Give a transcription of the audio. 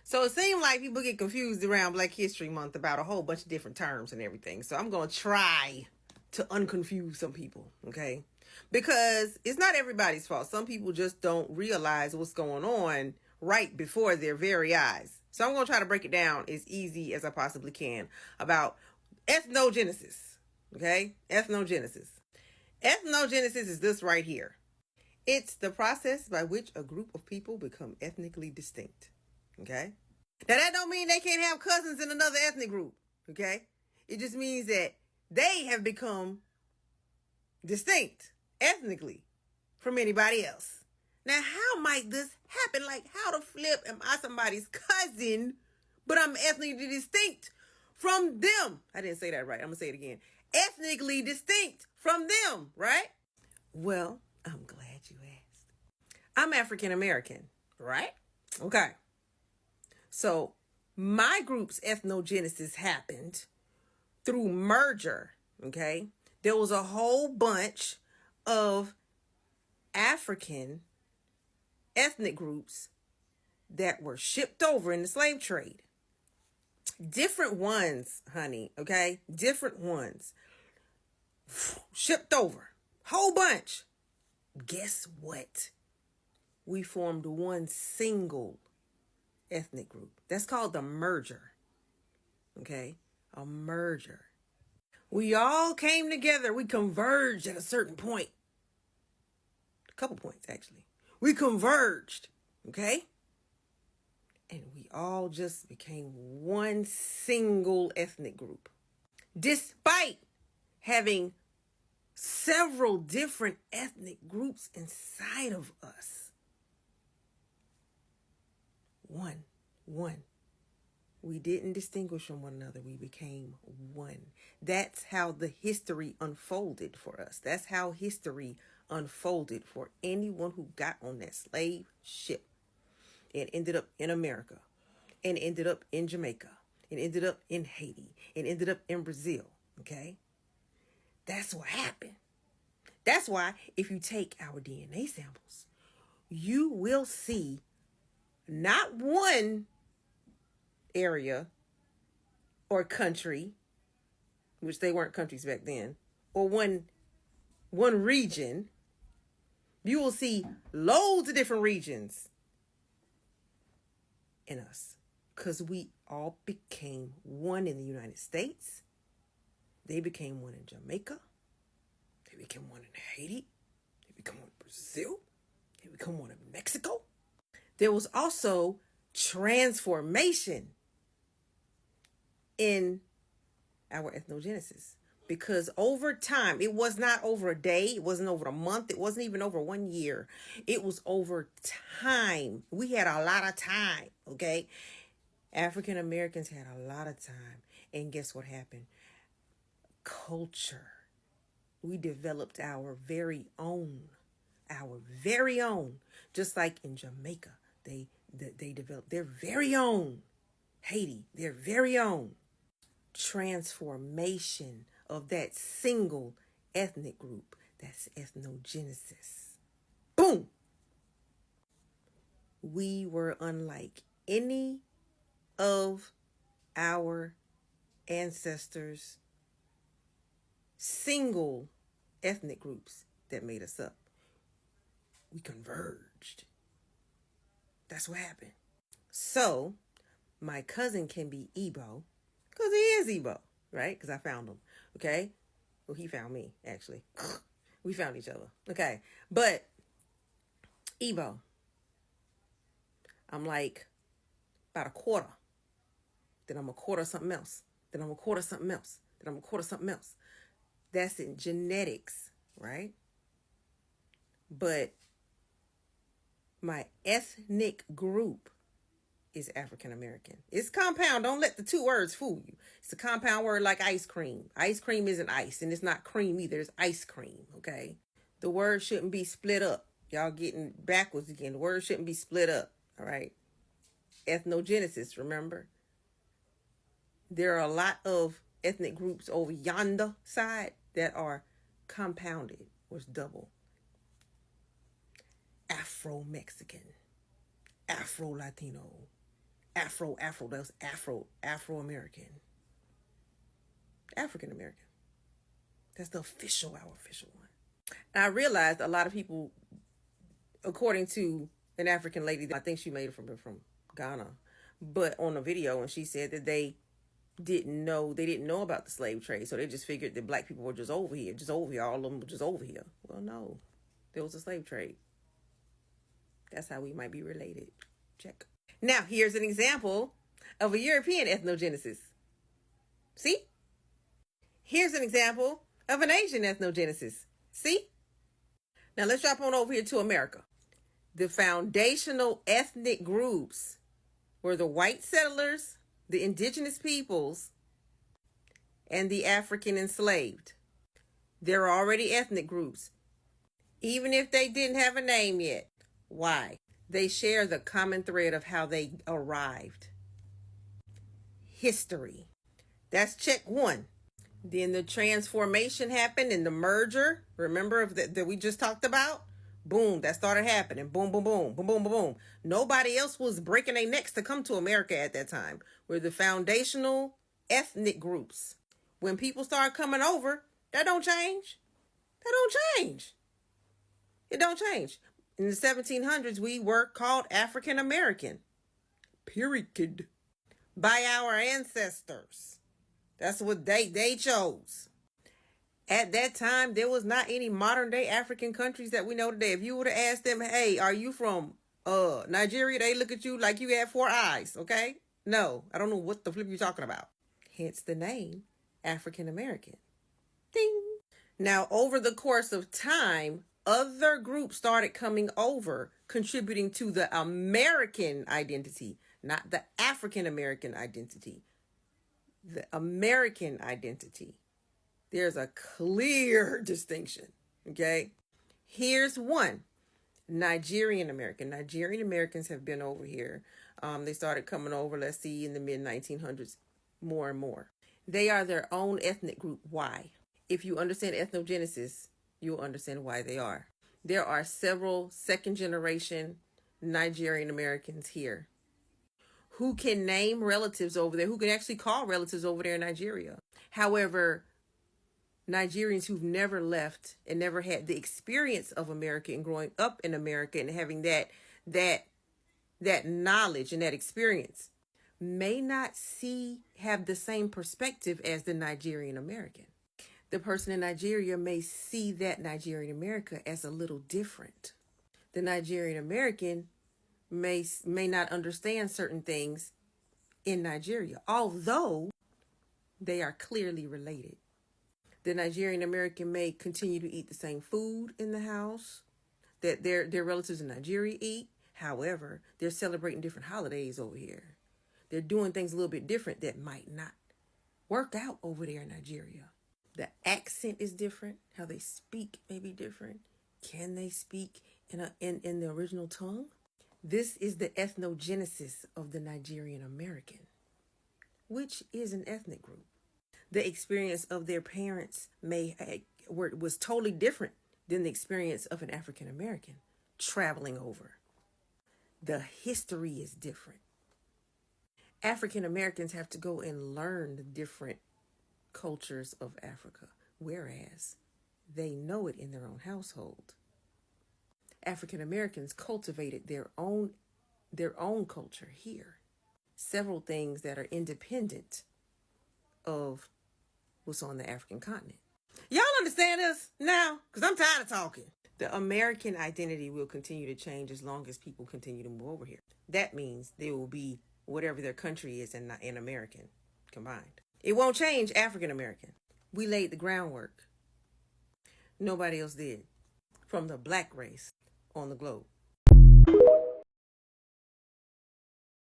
So it seemed like people get confused around Black History Month about a whole bunch of different terms and everything. So I'm going to try to unconfuse some people, okay? Because it's not everybody's fault. Some people just don't realize what's going on right before their very eyes. So I'm going to try to break it down as easy as I possibly can about ethnogenesis, okay? Ethnogenesis. Ethnogenesis is this right here. It's the process by which a group of people become ethnically distinct. Okay? Now that don't mean they can't have cousins in another ethnic group. Okay? It just means that they have become distinct ethnically from anybody else. Now, how might this happen? Like, how the flip am I somebody's cousin, but I'm ethnically distinct from them? I didn't say that right. I'm going to say it again. Ethnically distinct from them, right? Well, I'm glad you asked. I'm African American, right? Okay. So my group's ethnogenesis happened through merger, okay? There was a whole bunch of African ethnic groups that were shipped over in the slave trade. Different ones, honey, okay? Different ones. Shipped over. Whole bunch. Guess what? We formed one single ethnic group. That's called the merger. Okay? A merger. We all came together. We converged at a certain point. A couple points, actually. We converged. Okay? And we all just became one single ethnic group. Despite having several different ethnic groups inside of us. One. We didn't distinguish from one another. We became one. That's how the history unfolded for us. That's how history unfolded for anyone who got on that slave ship and ended up in America and ended up in Jamaica and ended up in Haiti and ended up in Brazil. Okay? That's what happened. That's why if you take our DNA samples, you will see not one area or country, which they weren't countries back then, or one region. You will see loads of different regions in us because we all became one in the United States. They became one in Jamaica. They became one in Haiti. They became one in Brazil. They became one in Mexico. There was also transformation in our ethnogenesis because over time, it was not over a day. It wasn't over a month. It wasn't even over 1 year. It was over time. We had a lot of time. Okay. African Americans had a lot of time. And guess what happened? Culture. We developed our very own, just like in Jamaica, they developed their very own. Haiti, their very own transformation of that single ethnic group. That's ethnogenesis. Boom! We were unlike any of our ancestors' single ethnic groups that made us up. We converged. That's what happened. So, my cousin can be Igbo, because he is Igbo, right? Because I found him, okay? Well, he found me, actually. We found each other, okay? But, Igbo, I'm like about a quarter. Then I'm a quarter something else. Then I'm a quarter something else. Then I'm a quarter something else. That's in genetics, right? But my ethnic group is African American. It's compound. Don't let the two words fool you. It's a compound word like ice cream. Ice cream isn't ice, and it's not cream either. It's ice cream, okay? The word shouldn't be split up. Y'all getting backwards again. The word shouldn't be split up, all right? Ethnogenesis, remember? There are a lot of ethnic groups over yonder side that are compounded, or double. Afro-Mexican, Afro-Latino, Afro-American. African American. That's our official one. And I realized a lot of people, according to an African lady, I think she made it from Ghana, but on a video, and she said that they didn't know about the slave trade, so they just figured that black people were just over here, all of them were just over here. Well, no, there was a slave trade. That's how we might be related. Check. Now, here's an example of a European ethnogenesis. See? Here's an example of an Asian ethnogenesis. See? Now, let's drop on over here to America. The foundational ethnic groups were the white settlers, the indigenous peoples, and the African enslaved. There are already ethnic groups, even if they didn't have a name yet. Why? They share the common thread of how they arrived. History. That's check one. Then the transformation happened and the merger, remember that we just talked about? Boom, that started happening. Boom, boom, boom, boom, boom, boom, boom. Nobody else was breaking their necks to come to America at that time. We're the foundational ethnic groups. When people start coming over, that don't change. That don't change. It don't change. In the 1700s, we were called African American. Period. By our ancestors. That's what they chose. At that time, there was not any modern day African countries that we know today. If you would have asked them, hey, are you from Nigeria? They look at you like you had 4 eyes, okay? No, I don't know what the flip you're talking about. Hence the name African American. Ding. Now, over the course of time, other groups started coming over, contributing to the American identity, not the African American identity. The American identity. There's a clear distinction, okay? Here's one. Nigerian American. Nigerian Americans have been over here. They started coming over, let's see, in the mid-1900s, more and more. They are their own ethnic group. Why? If you understand ethnogenesis, you'll understand why they are. There are several second-generation Nigerian Americans here who can name relatives over there, who can actually call relatives over there in Nigeria. However, Nigerians who've never left and never had the experience of America and growing up in America and having that knowledge and that experience may not have the same perspective as the Nigerian American. The person in Nigeria may see that Nigerian America as a little different. The Nigerian American may not understand certain things in Nigeria, although they are clearly related. The Nigerian American may continue to eat the same food in the house that their relatives in Nigeria eat. However, they're celebrating different holidays over here. They're doing things a little bit different that might not work out over there in Nigeria. The accent is different. How they speak may be different. Can they speak in the original tongue? This is the ethnogenesis of the Nigerian American, which is an ethnic group. The experience of their parents was totally different than the experience of an African American traveling over. The history is different. African Americans have to go and learn the different cultures of Africa, whereas they know it in their own household. African Americans cultivated their own culture here. Several things that are independent of what's on the African continent. Y'all understand this now? Because I'm tired of talking. The American identity will continue to change as long as people continue to move over here. That means there will be whatever their country is in American combined. It won't change African American. We laid the groundwork. Nobody else did. From the black race on the globe.